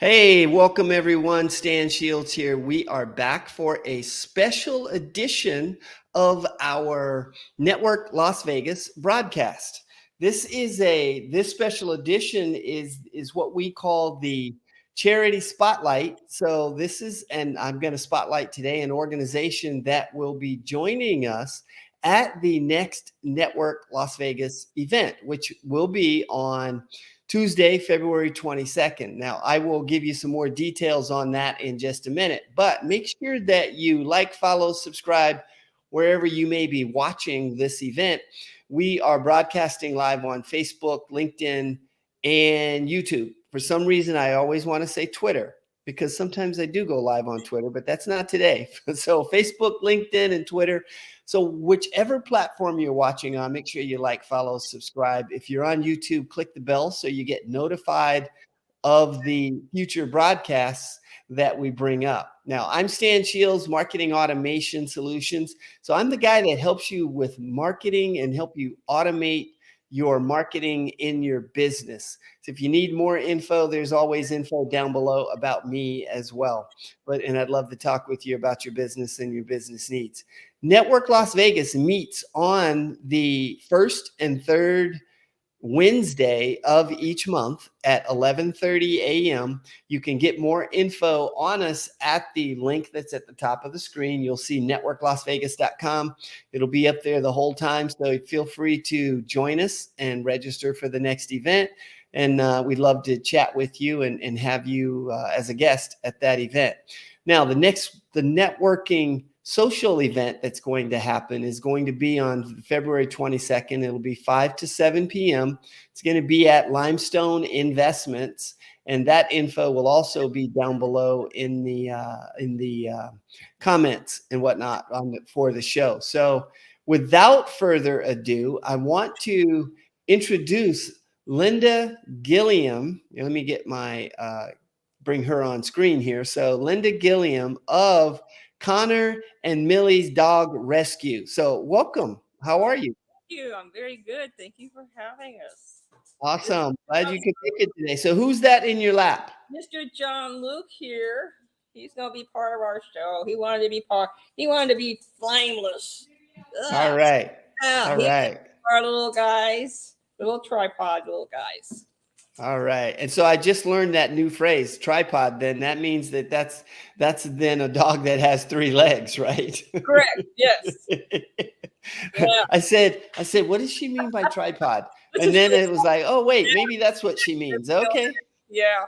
Hey, welcome everyone. Stan Shields here. We are back for a special edition of our Network Las Vegas broadcast. This special edition is what we call the Charity Spotlight. So and I'm going to spotlight today an organization that will be joining us at the next Network Las Vegas event, which will be on Tuesday, February 22nd. Now, I will give you some more details on that in just a minute, but make sure that you like, follow, subscribe wherever you may be watching this event. We are broadcasting live on Facebook, LinkedIn, and YouTube. For some reason, I always want to say Twitter because sometimes I do go live on Twitter, but that's not today. So Facebook, LinkedIn, and Twitter. So whichever platform you're watching on, make sure you like, follow, subscribe. If you're on YouTube, click the bell so you get notified of the future broadcasts that we bring up. Now, I'm Stan Shields, Marketing Automation Solutions. So I'm the guy that helps you with marketing and help you automate your marketing in your business. So if you need more info, there's always info down below about me as well. And I'd love to talk with you about your business and your business needs. Network Las Vegas meets on the first and third Wednesday of each month at 11:30 a.m. You can get more info on us at the link that's at the top of the screen. You'll see networklasvegas.com. It'll be up there the whole time, so feel free to join us and register for the next event. And we'd love to chat with you and have you as a guest at that event. Now, the networking social event that's going to happen is going to be on February 22nd. It'll be 5 to 7 p.m. It's going to be at Limestone Investments, and that info will also be down below in the comments and whatnot for the show. So without further ado, I want to introduce Linda Gilliam. Let me get bring her on screen here. So Linda Gilliam of Connor and Millie's Dog Rescue. So welcome. How are you? Thank you. I'm very good. Thank you for having us. Awesome. Glad you could make it today. So who's that in your lap? Mr. John Luke here. He's gonna be part of our show. He wanted to be part. He wanted to be flameless. All Ugh. right. Yeah, All he right. our little guys, little tripod little guys. All right. And so I just learned that new phrase, tripod. Then that means that's then a dog that has 3 legs, right? Correct. Yes. Yeah. I said, what does she mean by tripod? And then it was like, oh, wait, maybe that's what she means. Okay. Yeah.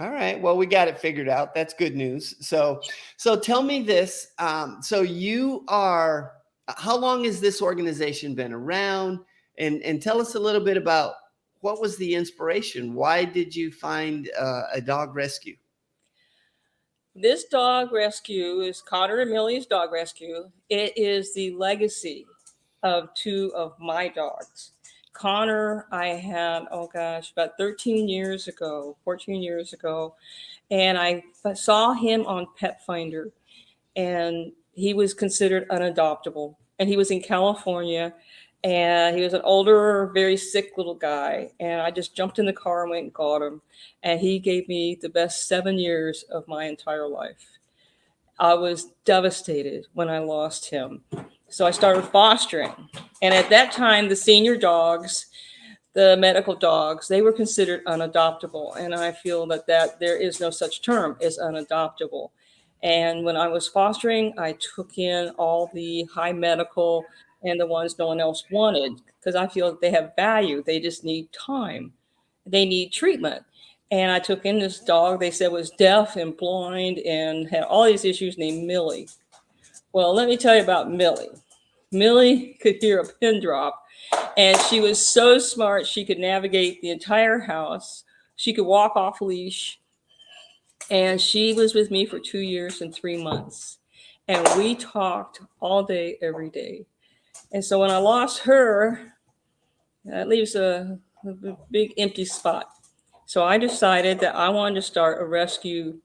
All right. Well, we got it figured out. That's good news. So tell me this. So you are, how long has this organization been around? And tell us a little bit about what was the inspiration? Why did you find a dog rescue? This dog rescue is Connor and Millie's Dog Rescue. It is the legacy of 2 of my dogs. Connor, I had, oh gosh, about 13 years ago, 14 years ago, and I saw him on Pet Finder, and he was considered unadoptable. And he was in California, and he was an older, very sick little guy. And I just jumped in the car and went and got him. And he gave me the best 7 years of my entire life. I was devastated when I lost him. So I started fostering. And at that time, the senior dogs, the medical dogs, they were considered unadoptable. And I feel that there is no such term as unadoptable. And when I was fostering, I took in all the high medical and the ones no one else wanted because I feel that they have value. They just need time. They need treatment. And I took in this dog they said was deaf and blind and had all these issues named Millie. Well, let me tell you about Millie. Millie could hear a pin drop, and she was so smart she could navigate the entire house. She could walk off leash, and she was with me for 2 years and 3 months. And we talked all day, every day. And so when I lost her, that leaves a big empty spot. So I decided that I wanted to start a rescue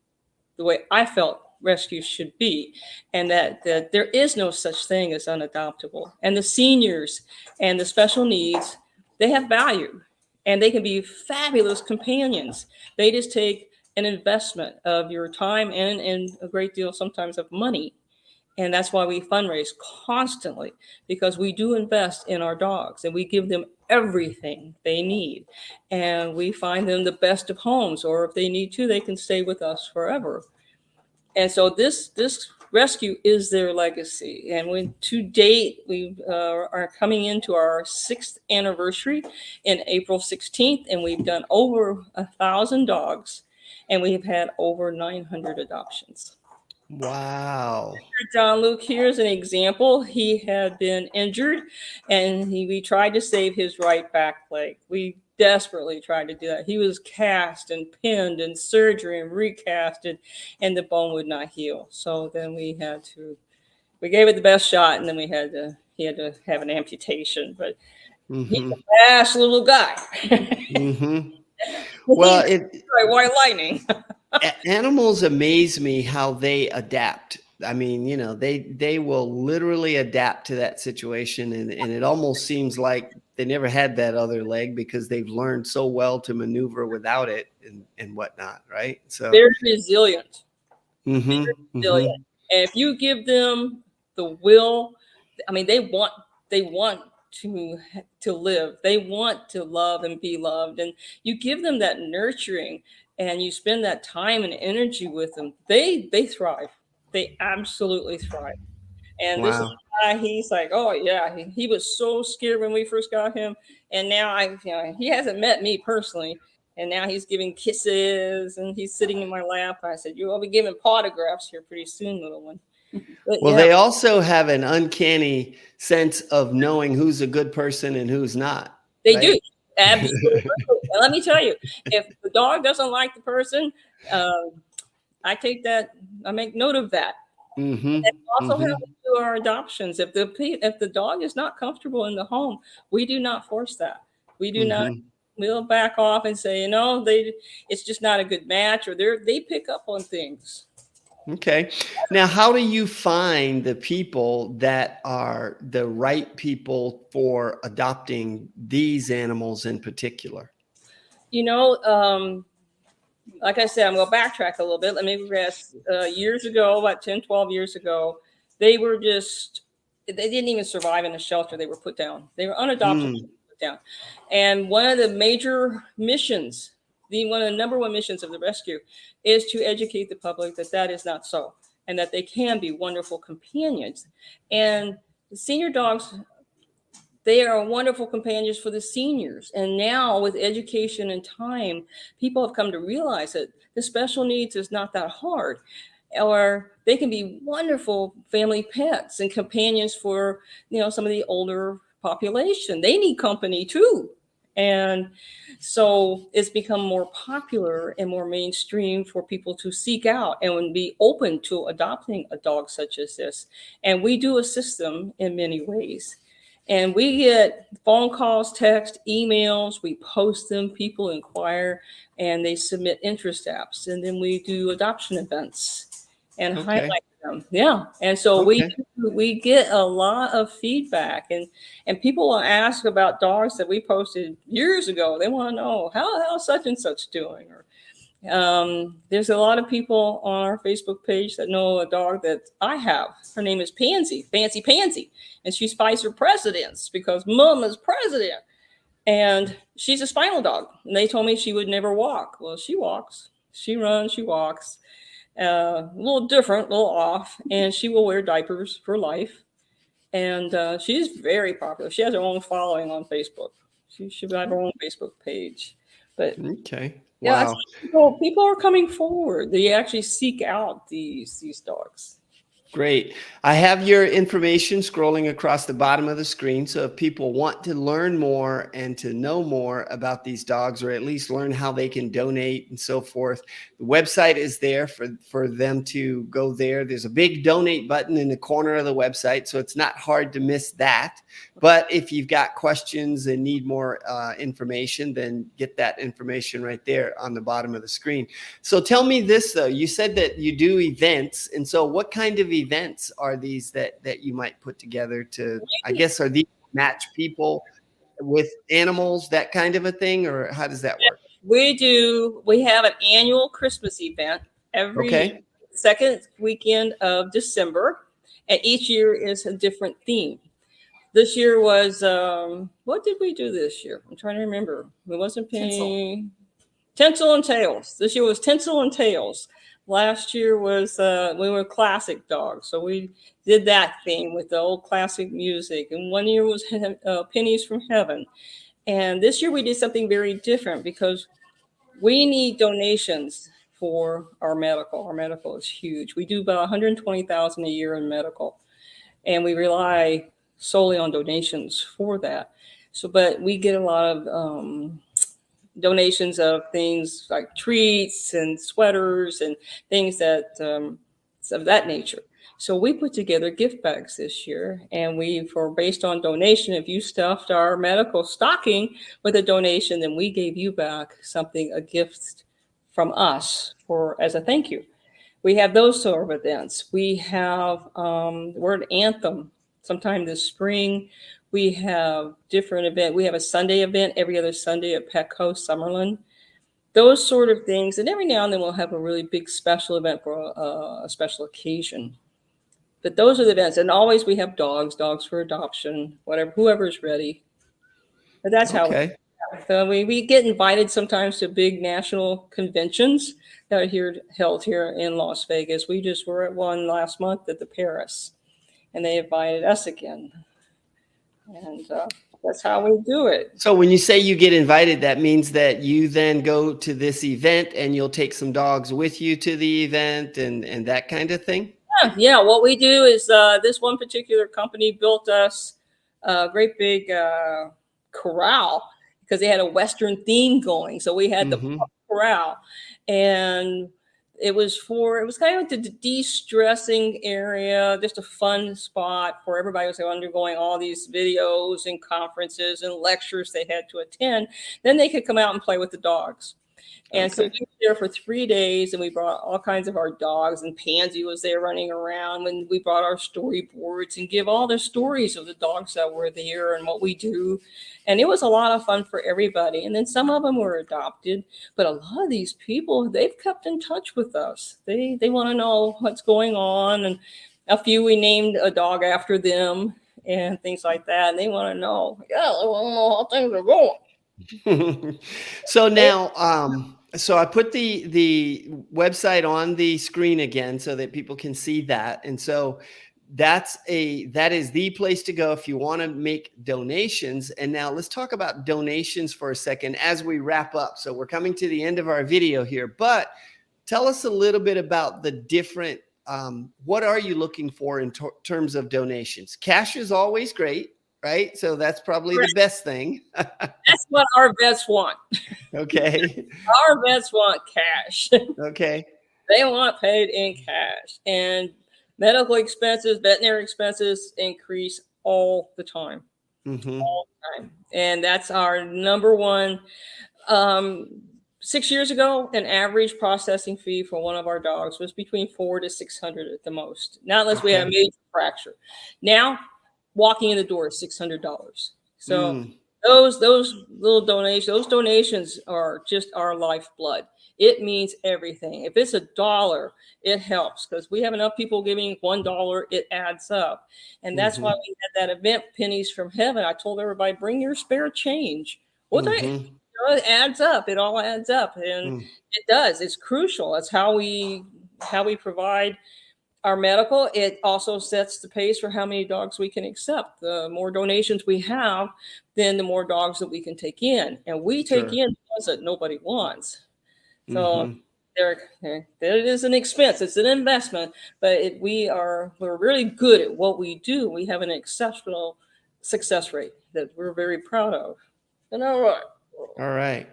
the way I felt rescue should be, and that there is no such thing as unadoptable. And the seniors and the special needs, they have value, and they can be fabulous companions. They just take an investment of your time and a great deal sometimes of money. And that's why we fundraise constantly, because we do invest in our dogs and we give them everything they need. And we find them the best of homes, or if they need to, they can stay with us forever. And so this rescue is their legacy. And when to date, we are coming into our 6th anniversary in April 16th, and we've done over 1,000 dogs, and we've had over 900 adoptions. Wow. John Luke, here's an example. He had been injured, and we tried to save his right back leg. We desperately tried to do that. He was cast and pinned and surgery and recasted, and the bone would not heal. So then we gave it the best shot, and then he had to have an amputation. But he's Mm-hmm. a fast little guy. Mm-hmm. Well, He's like white lightning. animals amaze me how they adapt. I mean, they will literally adapt to that situation, and it almost seems like they never had that other leg because they've learned so well to maneuver without it and whatnot, right? So, Very resilient. mm-hmm, Resilient. mm-hmm, And if you give them the will, I mean, they want to live. They want to love and be loved, and you give them that nurturing, and you spend that time and energy with them. They thrive. They absolutely thrive. And this wow. little guy, he's like, oh yeah, he was so scared when we first got him, and now he hasn't met me personally, and now he's giving kisses and he's sitting in my lap. I said, you'll be giving autographs here pretty soon, little one. But Well, yeah, they also have an uncanny sense of knowing who's a good person and who's not, they do. right? Absolutely. And let me tell you, if the dog doesn't like the person, um, I take that, I make note of that. And Mm-hmm, also how mm-hmm, we do our adoptions. If the dog is not comfortable in the home, we do not force that. We do not. mm-hmm. We'll back off and say, it's just not a good match, or they pick up on things. Okay. Now, how do you find the people that are the right people for adopting these animals in particular? You know, like I said, I'm going to backtrack a little bit. Let me rest. Years ago, about 10, 12 years ago, they were just, they didn't even survive in a shelter. They were put down. They were unadoptable, Mm, put down. And one of the major missions, one of the number one missions of the rescue, is to educate the public that that is not so, and that they can be wonderful companions. And the senior dogs, they are wonderful companions for the seniors. And now, with education and time, people have come to realize that the special needs is not that hard, or they can be wonderful family pets and companions for some of the older population. They need company too. And so it's become more popular and more mainstream for people to seek out and be open to adopting a dog such as this. And we do assist them in many ways. And we get phone calls, text, emails, we post them, people inquire, and they submit interest apps. And then we do adoption events and okay. highlight them. Yeah. And so Okay. we get a lot of feedback, and people will ask about dogs that we posted years ago. They want to know how such and such doing, or there's a lot of people on our Facebook page that know a dog that I have. Her name is Pansy, Fancy Pansy, and she fights for presidents because Mom is president. And she's a spinal dog. And they told me she would never walk. Well, she walks, she runs, she walks. A little different, a little off, and she will wear diapers for life. And she's very popular. She has her own following on Facebook. She should have her own Facebook page. But Okay. yeah, I Wow. think people are coming forward. They actually seek out these dogs. Great. I have your information scrolling across the bottom of the screen. So if people want to learn more and to know more about these dogs, or at least learn how they can donate and so forth, the website is there for them to go there. There's a big donate button in the corner of the website, so it's not hard to miss that. But if you've got questions and need more information, then get that information right there on the bottom of the screen. So tell me this, though. You said that you do events. And so what kind of events are these that you might put together to, I guess, are these match people with animals, that kind of a thing? Or how does that work? We have an annual Christmas event every Okay. second weekend of December, and each year is a different theme. This year was what did we do this year? I'm trying to remember. We wasn't paying Tinsel and Tails. This year was Tinsel and Tails. Last year was we were classic dogs, so we did that theme with the old classic music. And one year was Pennies from Heaven. And this year we did something very different because we need donations for our medical. Our medical is huge. We do about 120,000 a year in medical, and we rely solely on donations for that. So, but we get a lot of donations of things like treats and sweaters and things that of that nature. So we put together gift bags this year, and we, for based on donation, if you stuffed our medical stocking with a donation, then we gave you back something, a gift from us for as a thank you. We have those sort of events. We have the word anthem sometime this spring. We have different event. We have a Sunday event every other Sunday at Petco Summerlin. Those sort of things, and every now and then we'll have a really big special event for a special occasion. But those are the events, and always we have dogs for adoption, whatever, whoever's ready. But that's how. Okay. So we get invited sometimes to big national conventions that are here held here in Las Vegas. We just were at one last month at the Paris, and they invited us again, and that's how we do it. So when you say you get invited, that means that you then go to this event and you'll take some dogs with you to the event and that kind of thing? Yeah. What we do is this one particular company built us a great big corral because they had a Western theme going. So we had the Mm-hmm. corral, and it was kind of the de-stressing area, just a fun spot for everybody who was undergoing all these videos and conferences and lectures they had to attend. Then they could come out and play with the dogs. And so we Okay. were there for 3 days, and we brought all kinds of our dogs, and Pansy was there running around. When we brought our storyboards and give all the stories of the dogs that were there and what we do. And it was a lot of fun for everybody. And then some of them were adopted, but a lot of these people, they've kept in touch with us. They want to know what's going on. And a few we named a dog after them and things like that. And they want to know, yeah, they want to know how things are going. So now, so I put the website on the screen again so that people can see that. And so that is the place to go if you want to make donations. And now let's talk about donations for a second as we wrap up. So we're coming to the end of our video here, but tell us a little bit about the different, what are you looking for in terms of donations? Cash is always great, right? So that's probably the best thing. That's what our vets want. Okay. Our vets want cash. Okay. They want paid in cash. And medical expenses, veterinary expenses increase all the time. Mm-hmm. All the time. And that's our number one. 6 years ago, an average processing fee for one of our dogs was between $400 to $600 at the most. Not unless we had a major fracture. Now, walking in the door is $600. So those little donations, those donations are just our lifeblood. It means everything. If it's $1, it helps because we have enough people giving $1, it adds up. And that's why we had that event, Pennies from Heaven. I told everybody, bring your spare change. Well, it adds up. It all adds up. And it does. It's crucial. It's how we provide our medical. It also sets the pace for how many dogs we can accept. The more donations we have, then the more dogs that we can take in. And we take in ones that nobody wants. So it is an expense. It's an investment, but we're really good at what we do. We have an exceptional success rate that we're very proud of. And all right. All right.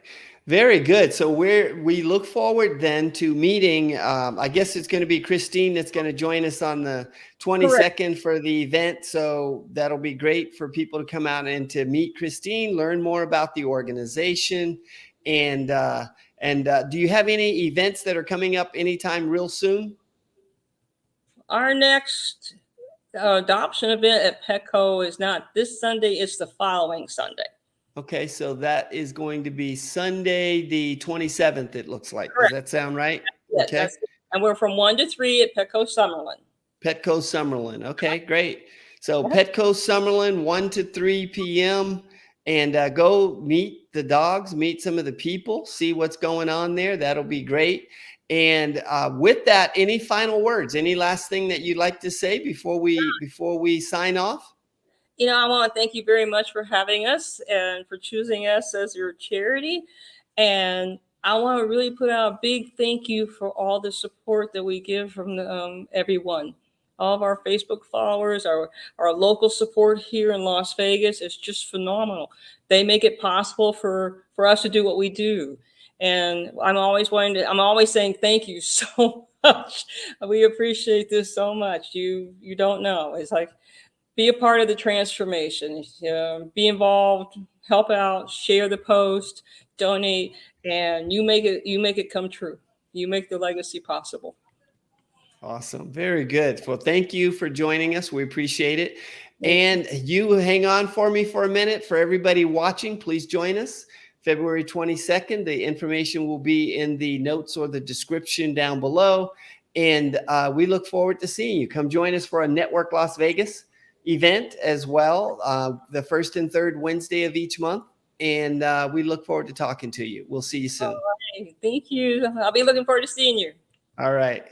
Very good. So we look forward then to meeting. I guess it's going to be Christine that's going to join us on the 22nd for the event. So that'll be great for people to come out and to meet Christine, learn more about the organization. And do you have any events that are coming up anytime real soon? Our next adoption event at Petco is not this Sunday, it's the following Sunday. Okay, so that is going to be Sunday, the 27th, it looks like. Does Correct. that sound right? Yes, Okay. that's it. And we're from 1 to 3 at Petco Summerlin. Petco Summerlin. Okay, great. So Uh-huh. Petco Summerlin, 1 to 3 p.m. And go meet the dogs, meet some of the people, see what's going on there. That'll be great. And with that, any final words? Any last thing that you'd like to say before we sign off? I want to thank you very much for having us and for choosing us as your charity. And I want to really put out a big thank you for all the support that we give from everyone. All of our Facebook followers, our local support here in Las Vegas is just phenomenal. They make it possible for us to do what we do. And I'm always saying thank you so much. We appreciate this so much. You don't know. It's like be a part of the transformation. Be involved, help out, share the post, donate, and you make it come true. You make the legacy possible. Awesome. Very good. Well, thank you for joining us. We appreciate it. Thank you. And you hang on for me for a minute. For everybody watching, please join us February 22nd. The information will be in the notes or the description down below. And we look forward to seeing you. Come join us for a Network Las Vegas event as well, the first and third Wednesday of each month. And we look forward to talking to you. We'll see you All soon. right. Thank you. I'll be looking forward to seeing you. All right.